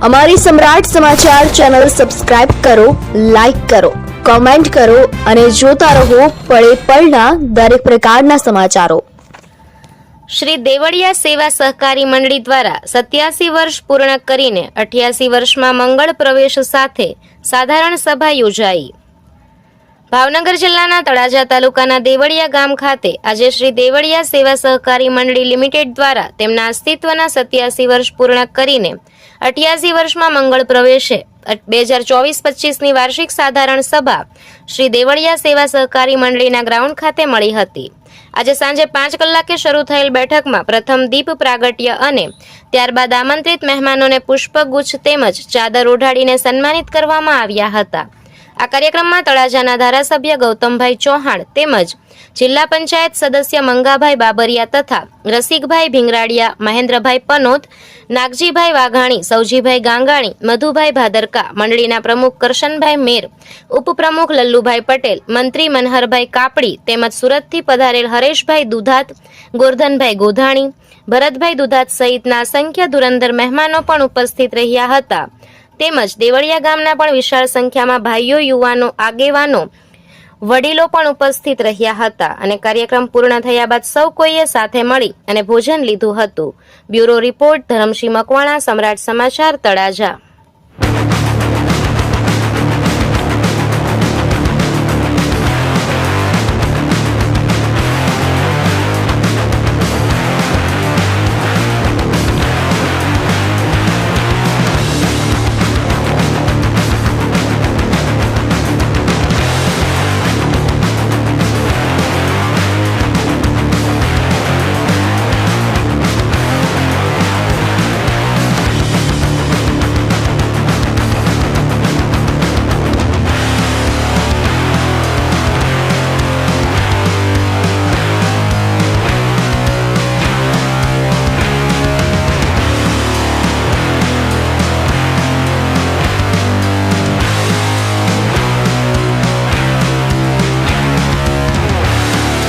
અમારી સમ્રાટ સમાચાર ચેનલ સબસ્ક્રાઇબ કરો, લાઇક કરો, કોમેન્ટ કરો અને જોતા રહો પળે પળના દરેક પ્રકારના સમાચારો। શ્રી દેવળિયા સેવા સહકારી મંડળી દ્વારા 87 વર્ષ પૂર્ણ કરીને 88 વર્ષમાં મંગળ પ્રવેશ સાથે સાધારણ સભા યોજાઈ। ભાવનગર જિલ્લાના તળાજા તાલુકાના દેવળિયા ગામ ખાતે આજે શ્રી દેવળિયા સેવા સહકારી મંડળી લિમિટેડ દ્વારા તેમના અસ્તિત્વના 87 વર્ષ પૂર્ણ કરીને 88 વર્ષમાં મંગળ પ્રવેશે 2024-25ની વાર્ષિક સાધારણ સભા શ્રી દેવળિયા સેવા સહકારી મંડળીના ગ્રાઉન્ડ ખાતે મળી હતી। આજે સાંજે 5 કલાકે શરૂ થયેલ બેઠકમાં પ્રથમ દીપ પ્રાગટ્ય અને ત્યારબાદ આમંત્રિત મહેમાનોને પુષ્પગુચ્છ તેમજ ચાદર ઓઢાડીને સન્માનિત કરવામાં આવ્યા હતા। આ કાર્યક્રમમાં તળાજાના ધારાસભ્ય ગૌતમભાઈ ચૌહાણ તેમજ જિલ્લા પંચાયત સદસ્ય મંગાભાઈ બાબરિયા તથા રસિકભાઈ ભીંગરાડિયા, મહેન્દ્રભાઈ પનોત, નાગજીભાઈ વાઘાણી, સૌજીભાઈ ગાંગાણી, મધુભાઈ ભાદરકા, મંડળીના પ્રમુખ કરશનભાઈ મેર, ઉપપ્રમુખ લલ્લુભાઈ પટેલ, મંત્રી મનહરભાઈ કાપડી તેમજ સુરતથી પધારેલ હરેશભાઈ દુધાત, ગોરધનભાઈ ગોધાણી, ભરતભાઈ દુધાત સહિતના અસંખ્ય ધુરંધર મહેમાનો પણ ઉપસ્થિત રહ્યા હતા। તેમજ દેવળિયા ગામના પણ વિશાળ સંખ્યામાં ભાઈઓ, યુવાનો, આગેવાનો, વડીલો પણ ઉપસ્થિત રહ્યા હતા અને કાર્યક્રમ પૂર્ણ થયા બાદ સૌ કોઈએ સાથે મળી અને ભોજન લીધું હતું। બ્યુરો રિપોર્ટ ધરમસિંહ મકવાણા, સમ્રાટ સમાચાર, તળાજા।